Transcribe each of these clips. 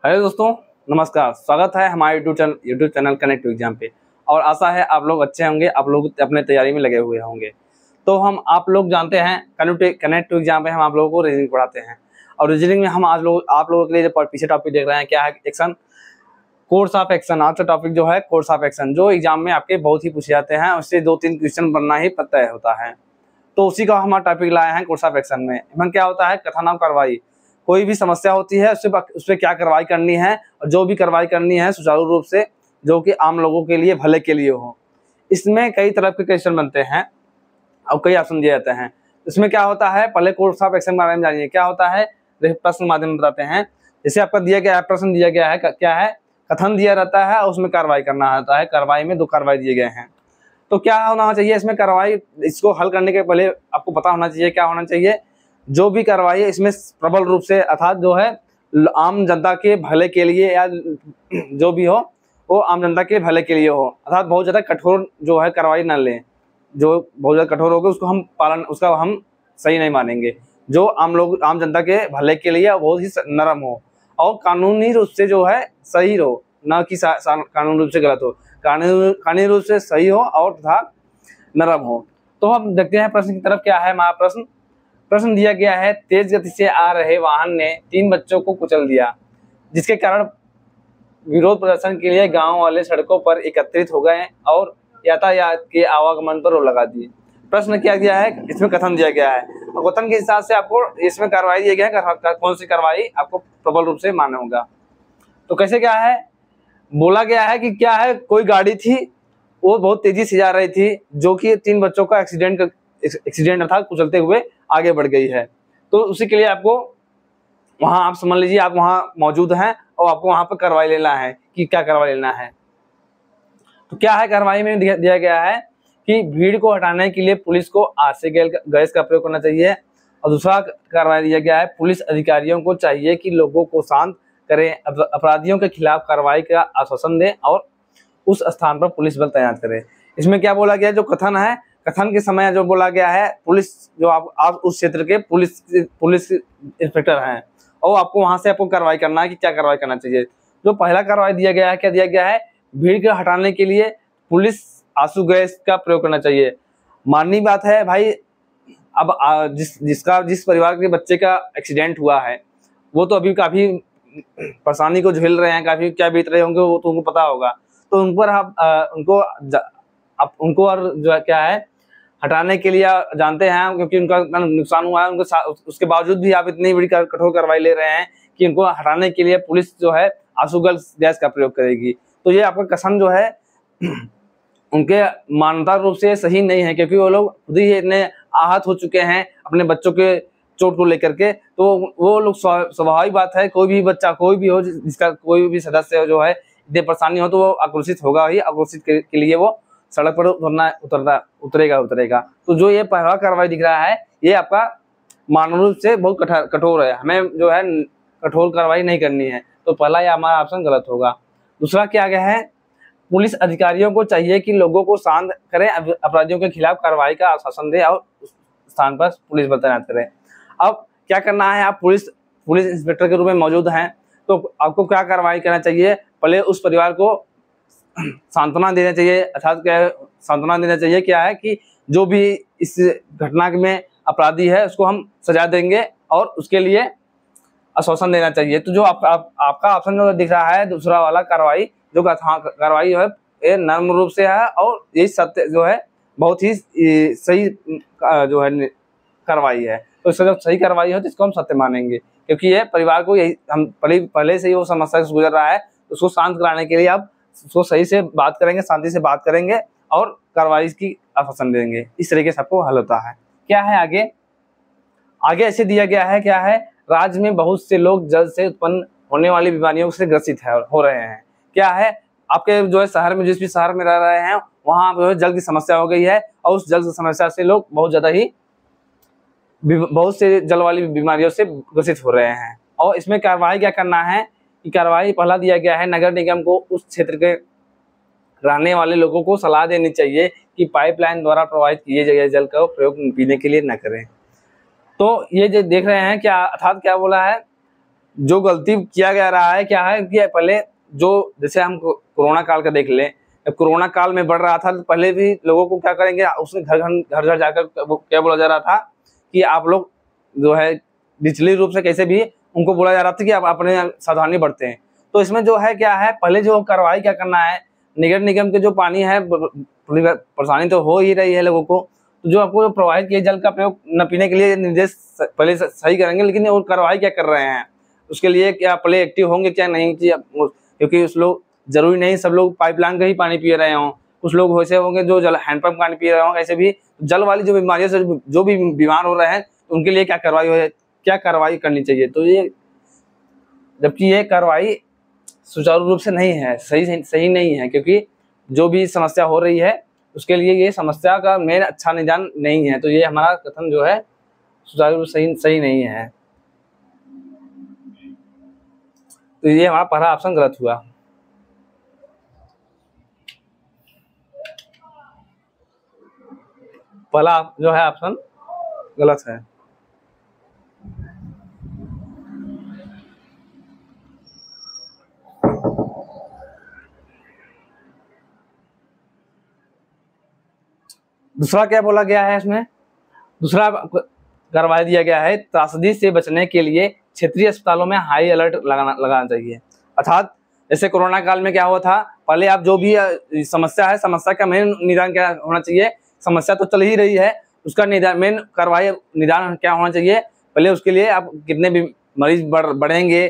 Hello दोस्तों, नमस्कार। स्वागत है हमारे YouTube channel connect to exam पे। और आशा है आप लोग अच्छे होंगे, आप लोग अपने तैयारी में लगे हुए होंगे। तो हम आप लोग जानते हैं कनेक्ट टू एग्जाम पे हम आप लोगों को रीजनिंग पढ़ाते हैं। और रीजनिंग में हम आज आप लोगों के लिए जो पीछे टॉपिक देख रहे हैं क्या है, एक्शन, कोर्स ऑफ एक्शन। आज का टॉपिक जो है कोर्स ऑफ एक्शन, जो एग्जाम में आपके बहुत ही पूछे जाते हैं, उससे 2-3 क्वेश्चन बनना ही तय होता है। तो उसी का हमारा टॉपिक लाए हैं कोर्स ऑफ एक्शन में क्या होता है, कथन और कार्रवाई। कोई भी समस्या होती है उस पर क्या कार्रवाई करनी है, और जो भी कार्रवाई करनी है सुचारू रूप से, जो कि आम लोगों के लिए भले के लिए हो। इसमें कई तरह के क्वेश्चन बनते हैं और कई ऑप्शन दिए जाते हैं। इसमें क्या होता है, पहले कोर्स ऑफ एक्शन के बारे में जानिए। क्या होता है, प्रश्न माध्यम में बताते हैं। जैसे आपका दिया गया है, प्रश्न दिया गया है, क्या है, कथन दिया रहता है और उसमें कार्रवाई करना होता है। कार्रवाई में 2 कार्रवाई दिए गए हैं। तो क्या होना चाहिए इसमें कार्रवाई, इसको हल करने के पहले आपको पता होना चाहिए क्या होना चाहिए। जो भी कार्रवाई है इसमें प्रबल रूप से, अर्थात जो है आम जनता के भले के लिए, या जो भी हो वो आम जनता के भले के लिए हो। अर्थात बहुत ज़्यादा कठोर जो है कार्रवाई न लें। जो बहुत ज़्यादा कठोर होगा उसका हम सही नहीं मानेंगे। जो आम जनता के भले के लिए बहुत ही नरम हो और कानूनी रूप से जो है सही हो, न कि कानूनी रूप से गलत हो। कानूनी रूप से सही हो और तथा नरम हो। तो हम देखते हैं प्रश्न की तरफ। क्या है हमारा प्रश्न दिया गया है, तेज गति से आ रहे वाहन ने 3 बच्चों को कुचल दिया, जिसके कारण विरोध प्रदर्शन के लिए गांव वाले सड़कों पर एकत्रित हो गए और यातायात के आवागमन पर रोक लगा दी। प्रश्न क्या दिया है, इसमें कथन दिया गया है और कथन के हिसाब से आपको इसमें कार्रवाई दिया गया है, कौन सी कार्रवाई आपको प्रबल रूप से मान्य होगा। तो कैसे क्या है, बोला गया है कि क्या है, कोई गाड़ी थी वो बहुत तेजी से जा रही थी, जो कि 3 बच्चों का एक्सीडेंट अर्थात कुचलते हुए आगे बढ़ गई है। तो उसी के लिए आपको वहां, आप समझ लीजिए आप वहां मौजूद हैं और आपको वहां पर कार्रवाई लेना है कि क्या कार्रवाई लेना है। तो क्या है, कार्रवाई में दिया गया है कि भीड़ को हटाने के लिए पुलिस को आरसी गैस का प्रयोग करना चाहिए। और दूसरा कार्रवाई दिया गया है, पुलिस अधिकारियों को चाहिए कि लोगों को शांत करें, अपराधियों के खिलाफ कार्रवाई का आश्वासन दें और उस स्थान पर पुलिस बल तैनात करें। इसमें क्या बोला गया, जो कथन है, कथन के समय जो बोला गया है, पुलिस जो आप उस क्षेत्र के पुलिस इंस्पेक्टर हैं और आपको वहां से आपको कार्रवाई करना है कि क्या कार्रवाई करना चाहिए। जो पहला कार्रवाई दिया गया है, क्या दिया गया है, भीड़ को हटाने के लिए पुलिस आंसू गैस का प्रयोग करना चाहिए। माननीय बात है भाई। अब जिस परिवार के बच्चे का एक्सीडेंट हुआ है वो तो अभी काफी परेशानी को झेल रहे हैं, काफी क्या बीत रहे होंगे वो तो उनको पता होगा। तो उन पर आप उनको और जो है क्या है हटाने के लिए जानते हैं, क्योंकि उनका नुकसान हुआ है, उसके बावजूद भी आप इतनी बड़ी कठोर कार्रवाई ले रहे हैं कि उनको हटाने के लिए पुलिस जो है आंसू गैस का प्रयोग करेगी। तो ये आपका कथन जो है उनके मानवता रूप से सही नहीं है, क्योंकि वो लोग खुद ही इतने आहत हो चुके हैं अपने बच्चों के चोट को लेकर के। तो वो लोग, स्वाभाविक बात है, कोई भी बच्चा कोई भी हो, जिसका कोई भी सदस्य जो है इतनी परेशानी हो तो वो आक्रोशित होगा ही। आक्रोशित के लिए वो सड़क पर उतरेगा। तो जो ये पहला कार्रवाई दिख रहा है ये आपका मानव रूप से बहुत कठोर है, हमें जो है कठोर कार्रवाई नहीं करनी है। तो पहला ये हमारा ऑप्शन गलत होगा। दूसरा क्या गया है, पुलिस अधिकारियों को चाहिए कि लोगों को शांत करें, अपराधियों के खिलाफ कार्रवाई का आश्वासन दें और उस स्थान पर पुलिस बल तैनात करें। अब क्या करना है, आप पुलिस इंस्पेक्टर के रूप में मौजूद हैं तो आपको क्या कार्रवाई करना चाहिए, पहले उस परिवार को सांत्वना देना चाहिए। अर्थात क्या सांत्वना देना चाहिए, क्या है कि जो भी इस घटना में अपराधी है उसको हम सजा देंगे और उसके लिए आश्वासन देना चाहिए। तो जो आपका ऑप्शन जो दिख रहा है, दूसरा वाला कार्रवाई, जो कार्रवाई है ये नर्म रूप से है और ये सत्य जो है बहुत ही सही जो है कार्रवाई है। तो इसका जब सही कार्रवाई हो तो इसको हम सत्य मानेंगे, क्योंकि ये परिवार को यही हम पहले से ही वो समस्या से गुजर रहा है। उसको शांत कराने के लिए आप उसको सही से बात करेंगे, शांति से बात करेंगे और कार्रवाई की आश्वासन देंगे। इस तरीके से आपको हल होता है। क्या है आगे ऐसे दिया गया है, क्या है, राज्य में बहुत से लोग जल से उत्पन्न होने वाली बीमारियों से ग्रसित हो रहे हैं। क्या है, आपके जो है शहर में, जिस भी शहर में रह रहे हैं वहां जो है जल की समस्या हो गई है और उस जल की समस्या से लोग बहुत से जल वाली बीमारियों से ग्रसित हो रहे हैं। और इसमें कार्रवाई क्या करना है कि कार्रवाई पहला दिया गया है, नगर निगम को उस क्षेत्र के रहने वाले लोगों को सलाह देनी चाहिए कि पाइपलाइन द्वारा प्रवाहित किए गए जल का प्रयोग पीने के लिए न करें। तो ये जो देख रहे हैं क्या, अर्थात क्या बोला है, जो गलती किया जा रहा है क्या है कि पहले जो जैसे हम कोरोना काल का देख लें, जब कोरोना काल में बढ़ रहा था तो पहले भी लोगों को क्या करेंगे, उसमें घर घर जाकर वो क्या बोला जा रहा था कि आप लोग जो है डिजिटली रूप से कैसे भी उनको बोला जा रहा था कि आप अपने सावधानी बरतें। तो इसमें जो है क्या है, पहले जो कार्रवाई क्या करना है, नगर निगम के जो पानी है परेशानी तो हो ही रही है लोगों को, तो जो आपको प्रवाहित किए जल का प्रयोग न पीने के लिए निर्देश पहले सही करेंगे, लेकिन वो कार्रवाई क्या कर रहे हैं उसके लिए क्या पहले एक्टिव होंगे क्या नहीं, क्योंकि उस लोग जरूरी नहीं सब लोग पाइपलाइन का ही पानी पी रहे हों, कुछ लोग वैसे होंगे जो जल हैंडपंप पानी पी रहे होंगे। ऐसे भी जल वाली जो बीमारियों से जो भी बीमार हो रहे हैं तो उनके लिए क्या कार्रवाई करनी चाहिए। तो ये जबकि ये कार्रवाई सुचारू रूप से नहीं है, सही नहीं है, क्योंकि जो भी समस्या हो रही है उसके लिए ये समस्या का मेन अच्छा निदान नहीं है। तो ये हमारा कथन जो है सुचारू रूप सही नहीं है। तो ये हमारा पहला ऑप्शन गलत हुआ। पहला जो है ऑप्शन गलत है। दूसरा क्या बोला गया है इसमें, दूसरा कार्रवाई दिया गया है, त्रासदी से बचने के लिए क्षेत्रीय अस्पतालों में हाई अलर्ट लगाना चाहिए। अर्थात जैसे कोरोना काल में क्या हुआ था, पहले आप जो भी समस्या है, समस्या का मेन निदान क्या होना चाहिए, समस्या तो चल ही रही है, उसका निदान मेन कार्रवाई निदान क्या होना चाहिए, पहले उसके लिए आप कितने भी मरीज बढ़ेंगे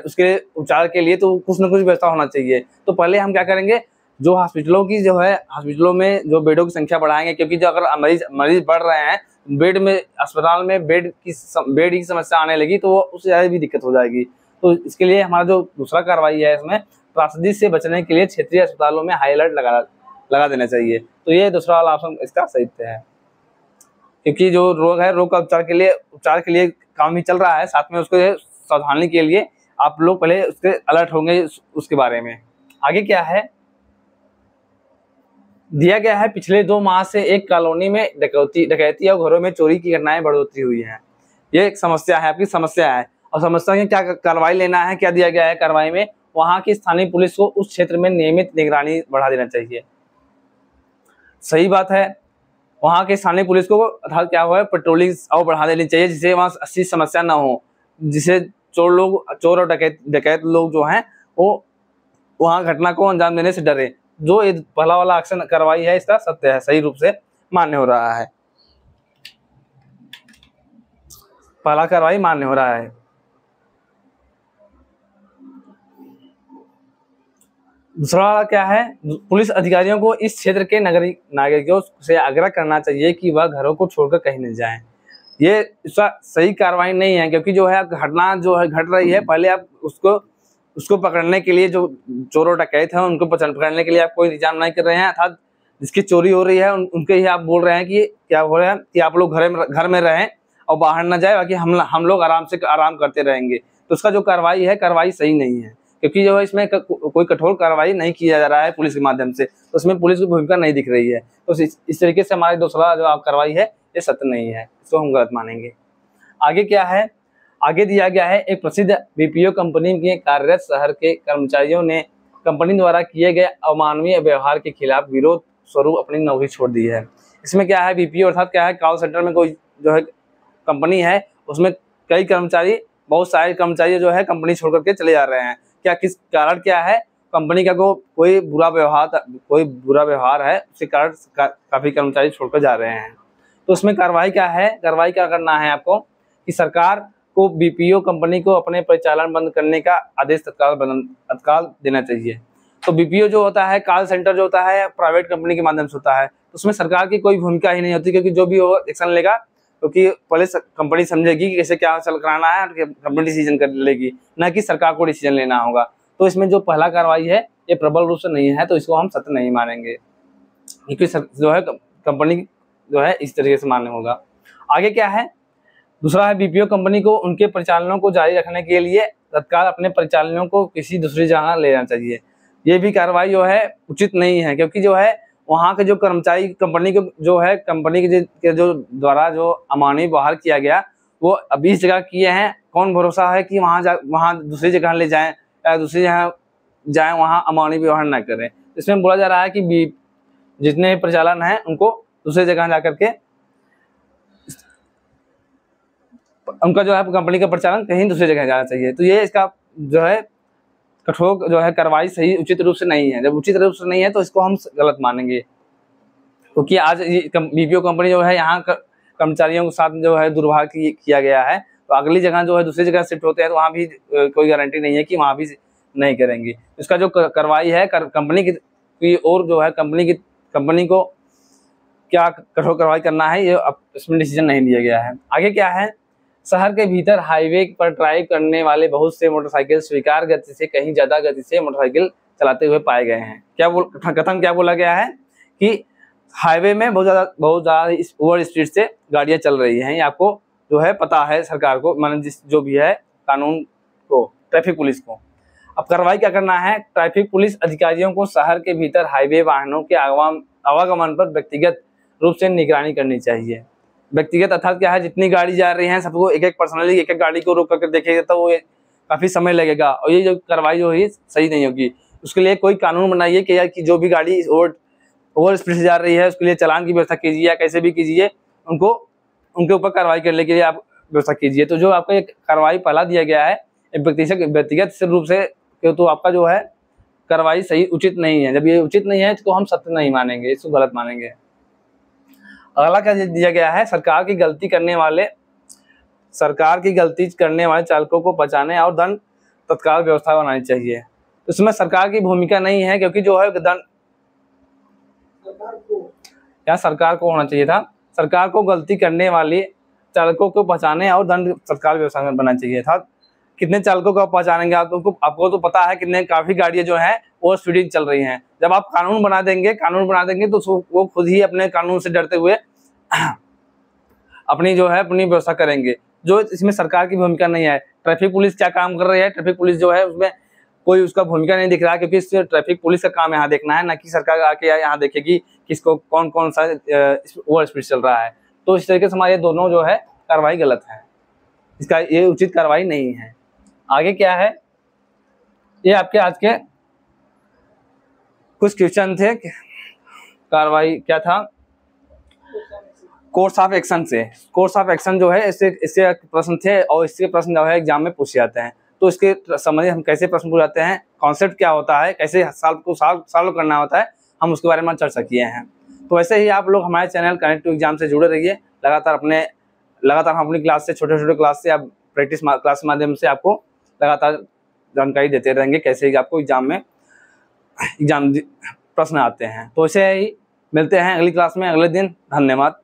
उसके उपचार के लिए तो कुछ न कुछ व्यवस्था होना चाहिए। तो पहले हम क्या करेंगे, जो हॉस्पिटलों की जो है हॉस्पिटलों में जो बेडों की संख्या बढ़ाएंगे, क्योंकि जो अगर मरीज बढ़ रहे हैं बेड में, अस्पताल में बेड की समस्या आने लगी तो उससे ज़्यादा भी दिक्कत हो जाएगी। तो इसके लिए हमारा जो दूसरा कार्रवाई है इसमें त्रासदी से बचने के लिए क्षेत्रीय अस्पतालों में हाई अलर्ट लगा देना चाहिए। तो ये दूसरा वाला ऑप्शन इसका सही है, क्योंकि जो रोग है रोग का उपचार के लिए काम ही चल रहा है, साथ में उसको सावधानी के लिए आप लोग पहले उसके अलर्ट होंगे उसके बारे में। आगे क्या है दिया गया है, पिछले 2 माह से एक कॉलोनी में डकैती और घरों में चोरी की घटनाएं बढ़ोतरी हुई हैं। ये एक समस्या है, आपकी समस्या है, और समस्या में क्या कार्रवाई लेना है, क्या दिया गया है कार्रवाई में, वहां की स्थानीय पुलिस को उस क्षेत्र में नियमित निगरानी बढ़ा देना चाहिए। सही बात है, वहां के स्थानीय पुलिस को अर्थात क्या हुआ है, पेट्रोलिंग और बढ़ा देनी चाहिए, जिससे वहां ऐसी समस्या ना हो, जिसे चोर और डकैत लोग जो हैं वो वहां घटना को अंजाम देने से डरे। जो ये पहला वाला एक्शन कार्रवाई है इसका सत्य है, सही रूप से मान्य हो रहा है, पहला कार्रवाई मान्य हो रहा है। दूसरा वाला क्या है, पुलिस अधिकारियों को इस क्षेत्र के नागरिकों से आग्रह करना चाहिए कि वह घरों को छोड़कर कहीं नहीं जाएं। ये इसका सही कार्रवाई नहीं है, क्योंकि जो है घटना जो है घट रही है, पहले आप उसको पकड़ने के लिए जो चोर और डकैत हैं उनको पकड़ने के लिए आप कोई इंतजाम नहीं कर रहे हैं, अर्थात जिसकी चोरी हो रही है उनके ही आप बोल रहे हैं कि क्या हो रहा है कि आप लोग घर में रहें और बाहर ना जाए, बाकी हम लोग आराम करते रहेंगे। तो उसका जो कार्रवाई है कार्रवाई सही नहीं है, क्योंकि जो है इसमें कोई कठोर कार्रवाई नहीं किया जा रहा है पुलिस के माध्यम से, तो उसमें पुलिस की भूमिका नहीं दिख रही है। तो इस तरीके से हमारी दूसरा जो कार्रवाई है ये सत्य नहीं है, इसको हम गलत मानेंगे। आगे क्या है, आगे दिया गया है, एक प्रसिद्ध बीपीओ कंपनी के कार्यरत शहर के कर्मचारियों ने कंपनी द्वारा किए गए अमानवीय व्यवहार के खिलाफ विरोध स्वरूप अपनी नौकरी छोड़ दी है। इसमें क्या है, बीपीओ अर्थात क्या है, कॉल सेंटर में कोई जो है कंपनी है उसमें कई कर्मचारी, बहुत सारे कर्मचारी जो है कंपनी छोड़ करके चले जा रहे हैं। क्या किस कारण क्या है, कंपनी का कोई बुरा व्यवहार है, उसके कारण काफी कर्मचारी छोड़कर जा रहे हैं। तो उसमें कार्रवाई क्या है, कार्रवाई क्या करना है आपको कि सरकार को बीपीओ कंपनी को अपने परिचालन बंद करने का आदेश तत्काल देना चाहिए। तो बीपीओ जो होता है, कॉल सेंटर जो होता है, प्राइवेट कंपनी के माध्यम से होता है, तो उसमें सरकार की कोई भूमिका ही नहीं होती, क्योंकि जो भी वो एक्शन लेगा, क्योंकि पहले कंपनी समझेगी कि कैसे क्या चल कराना है, कंपनी डिसीजन कर लेगी, ना कि सरकार को डिसीजन लेना होगा। तो इसमें जो पहला कार्रवाई है ये प्रबल रूप से नहीं है, तो इसको हम सत्य नहीं मानेंगे, क्योंकि जो है कंपनी जो है इस तरीके से मान्य होगा। आगे क्या है, दूसरा है, बीपीओ कंपनी को उनके परिचालनों को जारी रखने के लिए तत्काल अपने परिचालनों को किसी दूसरी जगह लेना चाहिए। ये भी कार्रवाई जो है उचित नहीं है, क्योंकि जो है वहाँ के जो कर्मचारी कंपनी को जो है कंपनी के जो द्वारा जो अमानवीय व्यवहार किया गया वो अभी इस जगह किए हैं, कौन भरोसा है कि वहाँ दूसरी जगह ले जाएं या दूसरी जगह जाएं, वहाँ अमानवीय व्यवहार न करें। इसमें बोला जा रहा है कि जितने प्रचालन हैं उनको दूसरी जगह जा करके उनका जो है कंपनी का प्रचालन कहीं दूसरी जगह जाना चाहिए। तो ये इसका जो है कठोर जो है कार्रवाई सही उचित रूप से नहीं है। जब उचित रूप से नहीं है तो इसको हम गलत मानेंगे, क्योंकि आज ये बीपीओ कंपनी जो है यहाँ कर्मचारियों के साथ जो है दुर्भाग्य किया गया है। तो अगली जगह जो है दूसरी जगह शिफ्ट होते हैं तो वहाँ भी कोई गारंटी नहीं है कि वहाँ भी नहीं करेंगे। इसका जो कार्रवाई है कंपनी की और जो है कंपनी को क्या कठोर कार्रवाई करना है, ये अब इसमें डिसीजन नहीं लिया गया है। आगे क्या है, शहर के भीतर हाईवे पर ड्राइव करने वाले बहुत से मोटरसाइकिल स्वीकार गति से कहीं ज्यादा गति से मोटरसाइकिल चलाते हुए पाए गए हैं। कथन क्या बोला गया है कि हाईवे में बहुत ज्यादा ओवर स्पीड से गाड़ियां चल रही हैं। ये आपको जो है पता है सरकार को, माने जो भी है कानून को, ट्रैफिक पुलिस को। अब कार्रवाई क्या करना है, ट्रैफिक पुलिस अधिकारियों को शहर के भीतर हाईवे वाहनों के आवागमन पर व्यक्तिगत रूप से निगरानी करनी चाहिए। व्यक्तिगत अर्थात क्या है, जितनी गाड़ी जा रही है सबको एक एक पर्सनली एक एक गाड़ी को रोक करके देखेगा तो वो काफी समय लगेगा और ये जो कार्रवाई जो है सही नहीं होगी। उसके लिए कोई कानून बनाइए कि यार कि जो भी गाड़ी ओवर स्पीड से जा रही है उसके लिए चालान की व्यवस्था कीजिए या कैसे भी कीजिए, उनके ऊपर कार्रवाई करने के लिए आप व्यवस्था कीजिए। तो जो आपको एक कार्रवाई पहला दिया गया है व्यक्तिगत रूप से, तो आपका जो है कार्रवाई सही उचित नहीं है। जब ये उचित नहीं है तो हम सत्य नहीं मानेंगे, इसको गलत मानेंगे। अगला क्या दिया गया है, सरकार की गलती करने वाले चालकों को बचाने और दंड तत्काल व्यवस्था बनानी चाहिए। इसमें सरकार की भूमिका नहीं है, क्योंकि जो है दंड सरकार को होना चाहिए था। सरकार को गलती करने वाले चालकों को बचाने और दंड तत्काल व्यवस्था बनाना चाहिए था। कितने चालकों को आप पहचानेंगे, आपको तो पता है काफी गाड़ियां जो है वो स्पीडिंग चल रही हैं। जब आप कानून बना देंगे तो वो खुद ही अपने कानून से डरते हुए अपनी व्यवस्था करेंगे। जो इसमें सरकार की भूमिका नहीं है। ट्रैफिक पुलिस क्या काम कर रही है, ट्रैफिक पुलिस जो है उसमें कोई उसका भूमिका नहीं दिख रहा है, क्योंकि इस ट्रैफिक पुलिस का काम यहाँ देखना है, ना कि सरकार आके यहाँ देखेगी किसको कौन सा ओवर स्पीड चल रहा है। तो इस तरीके से हमारे दोनों जो है कार्रवाई गलत है, इसका ये उचित कार्रवाई नहीं है। आगे क्या है, ये आपके आज के कुछ क्वेश्चन थे। कार्रवाई क्या था, कोर्स ऑफ एक्शन से। कोर्स ऑफ एक्शन जो है इससे प्रश्न थे और इसके प्रश्न जो है एग्जाम में पूछे जाते हैं। तो इसके संबंधित हम कैसे प्रश्न पूछ जाते हैं, कॉन्सेप्ट क्या होता है, कैसे सॉल्व करना होता है, हम उसके बारे में चर्चा किए हैं। तो वैसे ही आप लोग हमारे चैनल कनेक्ट टू एग्जाम से जुड़े रहिए। लगातार हम अपनी क्लास से छोटे क्लास से आप प्रैक्टिस क्लास के माध्यम से आपको लगातार जानकारी देते रहेंगे कैसे आपको एग्जाम प्रश्न आते हैं। तो ऐसे ही मिलते हैं अगली क्लास में अगले दिन। धन्यवाद।